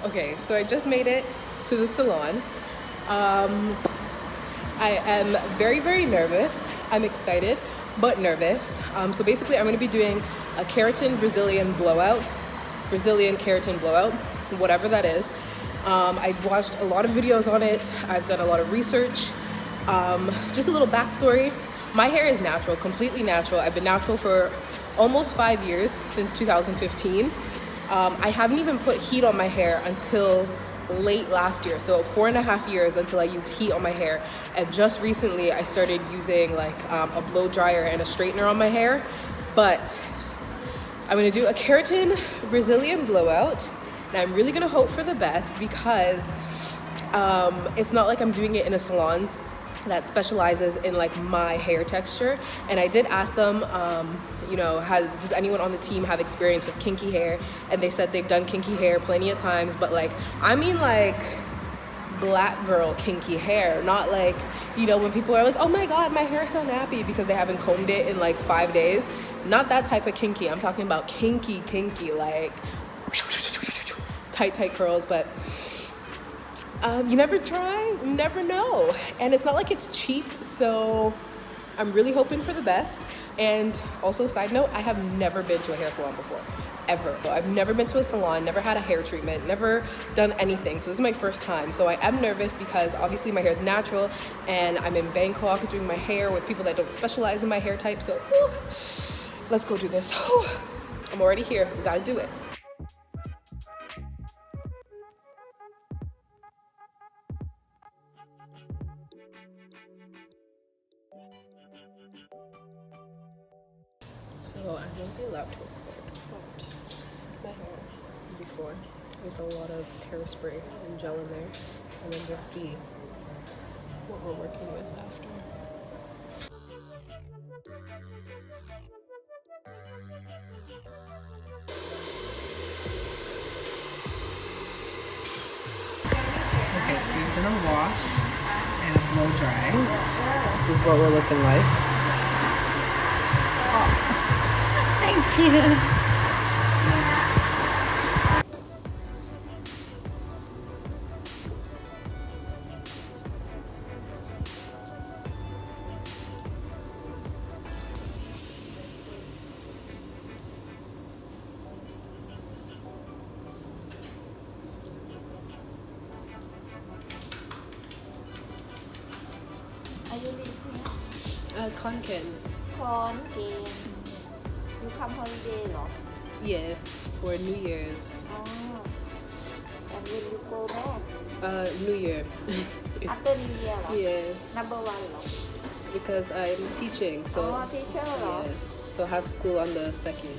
Okay, so I just made it to the salon. I am very, very nervous. I'm excited, but nervous. So basically I'm gonna be doing a keratin Brazilian blowout, Brazilian keratin blowout, whatever that is. I've watched a lot of videos on it. I've done a lot of research. Just a little backstory. My hair is natural, completely natural. I've been natural for almost 5 years, since 2015. I haven't even put heat on my hair until late last year, so 4.5 years until I used heat on my hair. And just recently I started using like a blow dryer and a straightener on my hair. But I'm gonna do a keratin Brazilian blowout, and I'm really gonna hope for the best because it's not like I'm doing it in a salon that specializes in like my hair texture. And I did ask them, you know, does anyone on the team have experience with kinky hair? And they said they've done kinky hair plenty of times, but like, I mean like black girl kinky hair, not like, you know, when people are like, oh my God, my hair is so nappy because they haven't combed it in like 5 days. Not that type of kinky. I'm talking about kinky, like tight curls. But you never try, you never know. And it's not like it's cheap, so I'm really hoping for the best. And also, side note, I have never been to a hair salon before, ever. I've never been to a salon, never had a hair treatment, never done anything. So this is my first time. So I am nervous because obviously my hair is natural and I'm in Bangkok doing my hair with people that don't specialize in my hair type. So whew, let's go do this. Whew, I'm already here, we gotta do it. So I won't be allowed to record, but this is my hair before. There's a lot of hairspray and gel in there, and then just see what we're working with after. Okay, so you're gonna wash and a blow dry. This is what we're looking like. Thank you. Are you living here? Konkan. Konkan. You come holiday เหรอ? Yes, for New Year's. Oh. And when you go back? New Year's. After New Year เหรอ? Yes. Number 1 เหรอ? Because I'm teaching, so teacher เหรอ? yes. So I have school on the 2nd.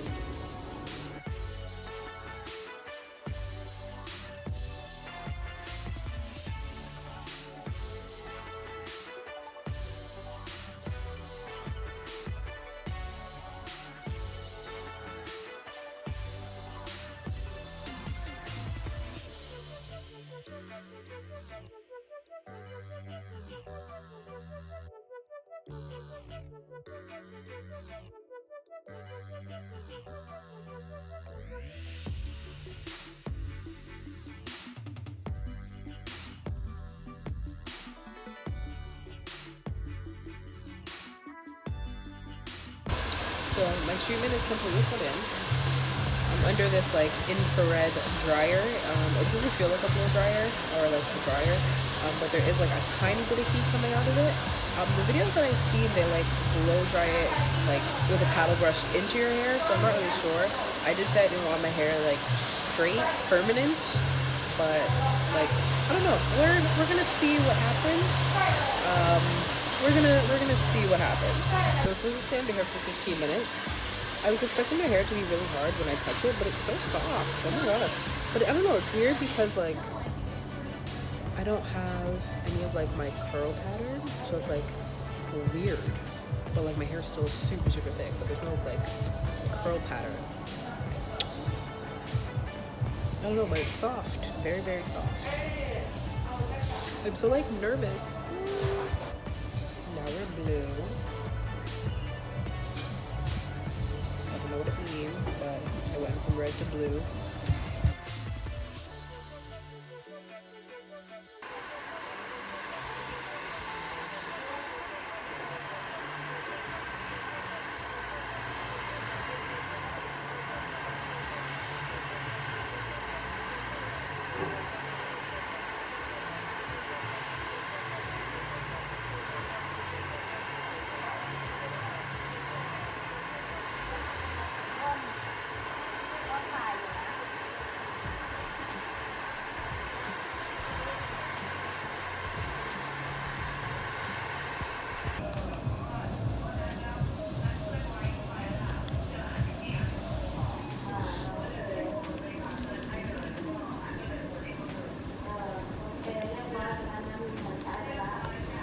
So my treatment is completely put in. I'm under this like infrared dryer. It doesn't feel like a blow dryer or like a dryer, but there is like a tiny bit of heat coming out of it. The videos that I've seen, they like blow dry it like with a paddle brush into your hair, so I'm not really sure. I did say I didn't want my hair like straight, permanent, but like I don't know. We're gonna see what happens. We're gonna see what happens. So I'm supposed to stay under here for 15 minutes. I was expecting my hair to be really hard when I touch it, but it's so soft. Oh my god. But I don't know, it's weird because like I don't have any of like my curl pattern, so it's like weird. But like my hair is still super thick, but there's no like curl pattern. I don't know, but it's soft. Very soft. I'm so like nervous. Now we're blue. I don't know what it means, but I went from red to blue.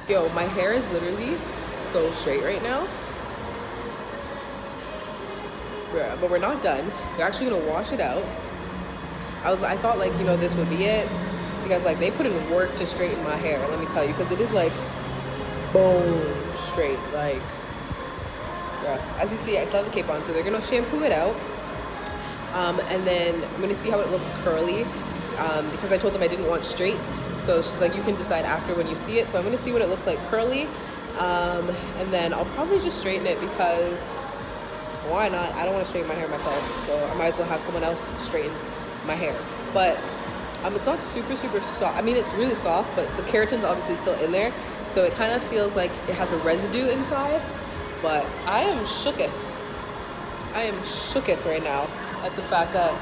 Yo, my hair is literally so straight right now. Bruh, but we're not done. We're actually gonna wash it out. I thought like, you know, this would be it. Because like they put in work to straighten my hair, let me tell you, because it is like bone straight. Like, bruh. As you see, I still have the cape on, so they're gonna shampoo it out. And then I'm gonna see how it looks curly. Because I told them I didn't want straight. So she's like, you can decide after when you see it. So I'm gonna see what it looks like curly. And then I'll probably just straighten it because why not? I don't want to straighten my hair myself. So I might as well have someone else straighten my hair. But it's not super soft. I mean, it's really soft, but the keratin's obviously still in there. So it kind of feels like it has a residue inside. But I am shooketh. I am shooketh right now at the fact that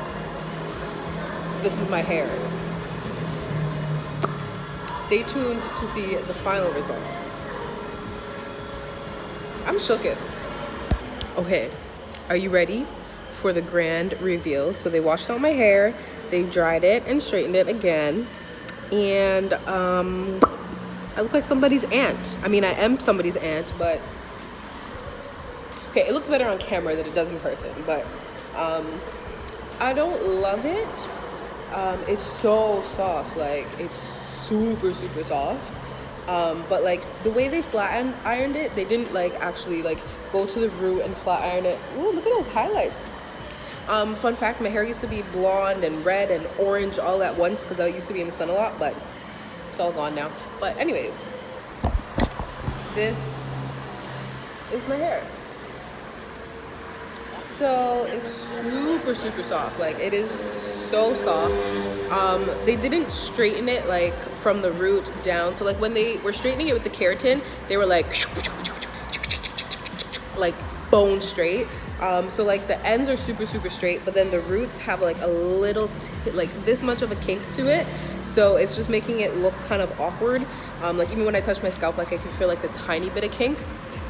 this is my hair. Stay tuned to see the final results. I'm shooketh. Okay, are you ready for the grand reveal? So they washed out my hair, they dried it and straightened it again, and I look like somebody's aunt. I mean, I am somebody's aunt, but okay, it looks better on camera than it does in person, but I don't love it. It's so soft, like it's super soft. But like the way they flat ironed it, they didn't like actually like go to the root and flat iron it. Ooh, look at those highlights. Fun fact, my hair used to be blonde and red and orange all at once because I used to be in the sun a lot, but it's all gone now. But anyways, this is my hair. So it's super soft. Like it is so soft. They didn't straighten it like from the root down. So like when they were straightening it with the keratin, they were like bone straight. So like the ends are super straight, but then the roots have like a little like this much of a kink to it. So it's just making it look kind of awkward. Like even when I touch my scalp, like I can feel like the tiny bit of kink,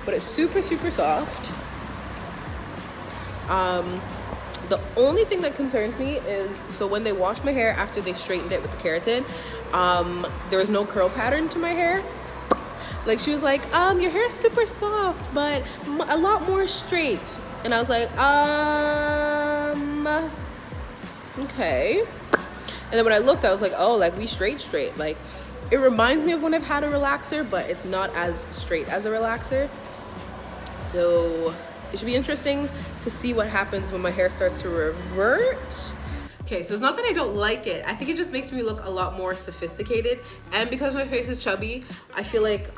but it's super soft. The only thing that concerns me is, so when they washed my hair after they straightened it with the keratin, there was no curl pattern to my hair. Like she was like, your hair is super soft, but a lot more straight. And I was like, okay. And then when I looked, I was like, oh, like we straight. Like it reminds me of when I've had a relaxer, but it's not as straight as a relaxer. So it should be interesting to see what happens when my hair starts to revert. Okay, so it's not that I don't like it. I think it just makes me look a lot more sophisticated. And because my face is chubby, I feel like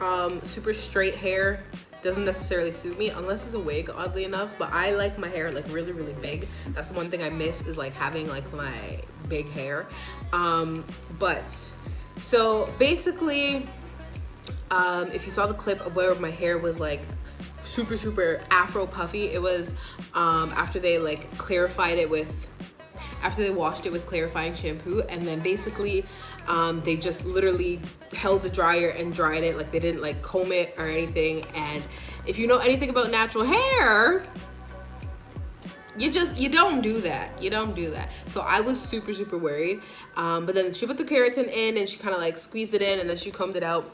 super straight hair doesn't necessarily suit me unless it's a wig, oddly enough. But I like my hair like really big. That's the one thing I miss, is like having like my big hair. But so basically, if you saw the clip of where my hair was like super afro puffy, it was after they like clarified it with, after they washed it with clarifying shampoo, and then basically they just literally held the dryer and dried it. Like they didn't like comb it or anything. And if you know anything about natural hair, you don't do that. You don't do that. So I was super worried. But then she put the keratin in and she kind of like squeezed it in, and then she combed it out.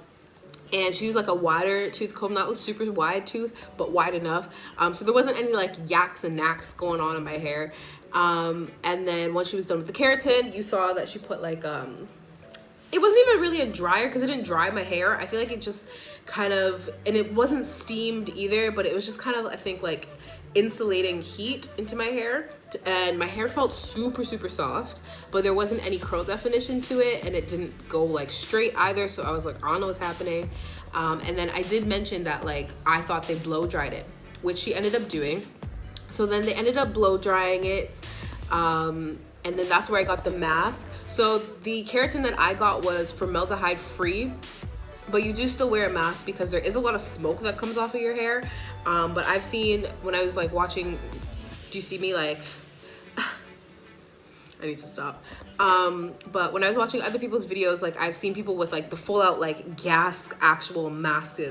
And she used like a wider tooth comb, not a super wide tooth, but wide enough. So there wasn't any like yaks and knacks going on in my hair. And then once she was done with the keratin, you saw that she put like, it wasn't even really a dryer because it didn't dry my hair. I feel like it just kind of, and it wasn't steamed either, but it was just kind of, I think, like insulating heat into my hair. And my hair felt super soft, but there wasn't any curl definition to it, and it didn't go like straight either. So I was like, I don't know what's happening. And then I did mention that like I thought they blow dried it, which she ended up doing. So then they ended up blow drying it. and then that's where I got the mask. So the keratin that I got was formaldehyde free, but you do still wear a mask because there is a lot of smoke that comes off of your hair. But I've seen, when I was like watching, do you see me like, I need to stop. But when I was watching other people's videos, like I've seen people with like the full out like gas actual masks,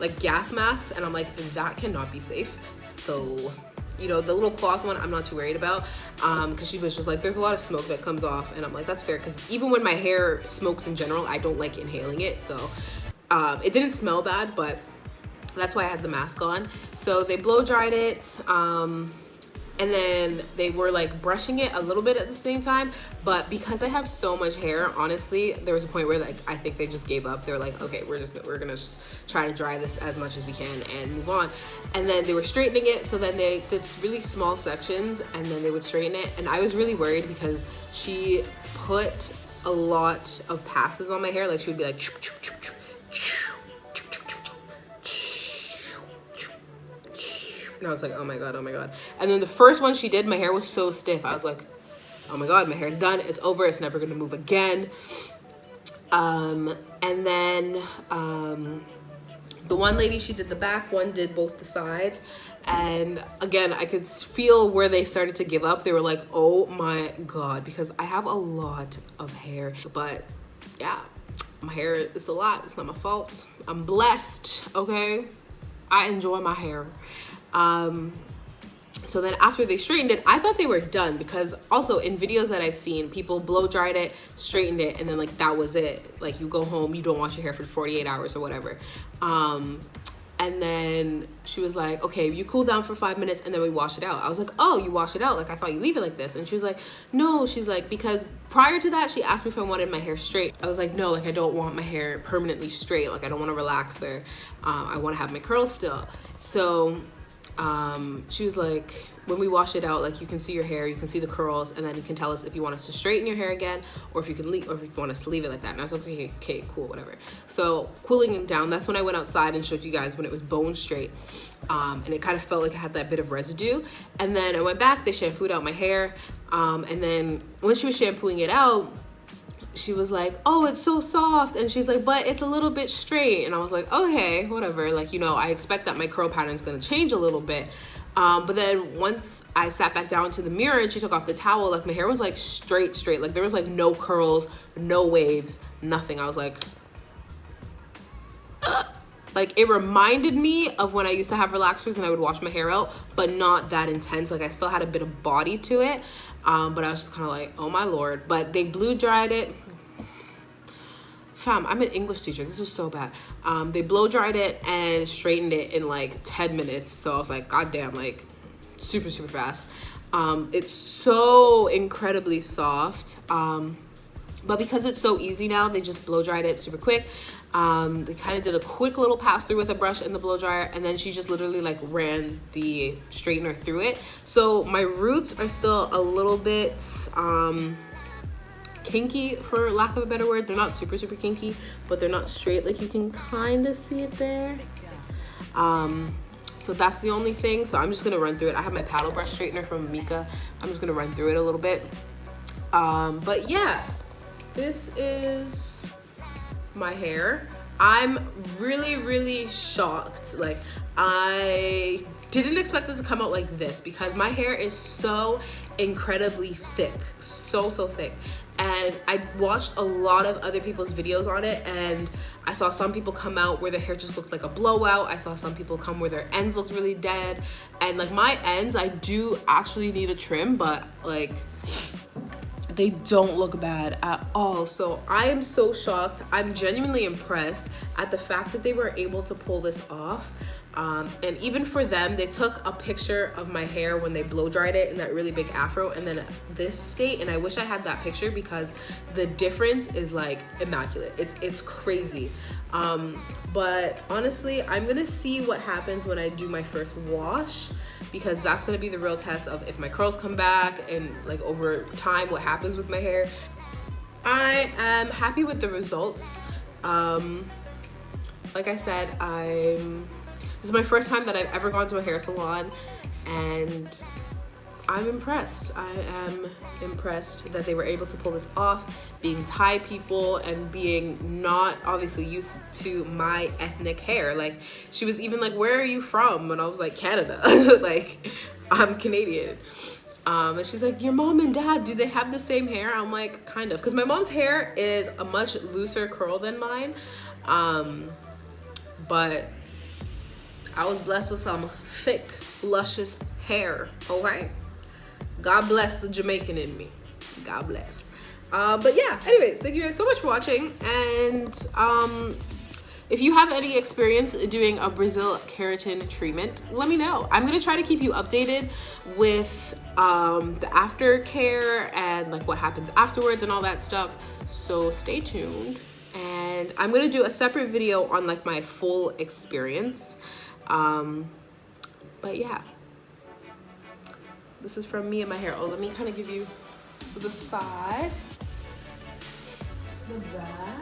like gas masks, and I'm like, that cannot be safe. So, you know, the little cloth one I'm not too worried about, because she was just like, there's a lot of smoke that comes off, and I'm like, that's fair, because even when my hair smokes in general, I don't like inhaling it. So it didn't smell bad, but that's why I had the mask on. So they blow dried it, and then they were like brushing it a little bit at the same time. But because I have so much hair, honestly, there was a point where like I think they just gave up. They were like, okay, we're gonna just try to dry this as much as we can and move on. And then they were straightening it, so then they did really small sections and then they would straighten it. And I was really worried because she put a lot of passes on my hair. Like she would be like, and I was like, oh my God, oh my God. And then the first one she did, my hair was so stiff. I was like, oh my God, my hair's done. It's over. It's never gonna move again. And then the one lady, she did the back, one did both the sides. And again, I could feel where they started to give up. They were like, oh my God, because I have a lot of hair. But yeah, my hair is a lot. It's not my fault. I'm blessed, okay? I enjoy my hair. So then after they straightened it, I thought they were done, because also in videos that I've seen, people blow dried it, straightened it, and then like that was it. Like you go home, you don't wash your hair for 48 hours or whatever. And then she was like, okay, you cool down for 5 minutes and then we wash it out. I was like, oh, you wash it out? Like I thought you leave it like this. And she was like, no, she's like, because prior to that, she asked me if I wanted my hair straight. I was like, no, like I don't want my hair permanently straight. Like I don't want to relaxer. I want to have my curls still. So she was like, when we wash it out, like you can see your hair, you can see the curls, and then you can tell us if you want us to straighten your hair again, or if you can leave, or if you want us to leave it like that. And I was like, okay, cool, whatever. So cooling it down, that's when I went outside and showed you guys when it was bone straight, and it kind of felt like it had that bit of residue. And then I went back, they shampooed out my hair, and then when she was shampooing it out, she was like, oh, it's so soft. And she's like, but it's a little bit straight. And I was like, okay, whatever. Like, you know, I expect that my curl pattern is going to change a little bit. But then once I sat back down to the mirror and she took off the towel, like my hair was like straight. Like there was like no curls, no waves, nothing. I was like, like it reminded me of when I used to have relaxers and I would wash my hair out, but not that intense. Like I still had a bit of body to it. But I was just kind of like, oh my Lord. But they blow dried it. Fam, I'm an English teacher. This was so bad. They blow dried it and straightened it in like 10 minutes. So I was like, God damn, like super fast. It's so incredibly soft. But because it's so easy now, they just blow dried it super quick. They kind of did a quick little pass through with a brush in the blow dryer, and then she just literally like ran the straightener through it. So my roots are still a little bit kinky, for lack of a better word. They're not super kinky, but they're not straight. Like you can kind of see it there. So that's the only thing. So I'm just gonna run through it. I have my paddle brush straightener from Mika. I'm just gonna run through it a little bit. But yeah, this is my hair. I'm really shocked. Like I didn't expect it to come out like this, because my hair is so incredibly thick, so thick. And I watched a lot of other people's videos on it, and I saw some people come out where their hair just looked like a blowout. I saw some people come where their ends looked really dead. And like my ends, I do actually need a trim, but like they don't look bad at all. So I am so shocked. I'm genuinely impressed at the fact that they were able to pull this off. And even for them, they took a picture of my hair when they blow dried it in that really big afro, and then this state, and I wish I had that picture because the difference is like immaculate. It's crazy. But honestly, I'm gonna see what happens when I do my first wash, because that's gonna be the real test of if my curls come back and like over time what happens with my hair. I am happy with the results. Like I said, this is my first time that I've ever gone to a hair salon, and I'm impressed. I am impressed that they were able to pull this off, being Thai people and being not obviously used to my ethnic hair. Like, she was even like, where are you from? And I was like, Canada. Like, I'm Canadian. And she's like, your mom and dad, do they have the same hair? I'm like, kind of. Because my mom's hair is a much looser curl than mine. But I was blessed with some thick, luscious hair, okay? God bless the Jamaican in me. God bless. But yeah, anyways, thank you guys so much for watching. And if you have any experience doing a Brazil keratin treatment, let me know. I'm gonna try to keep you updated with the aftercare and like what happens afterwards and all that stuff. So stay tuned. And I'm gonna do a separate video on like my full experience. But yeah. This is from me and my hair. Oh, let me kind of give you the side, the back.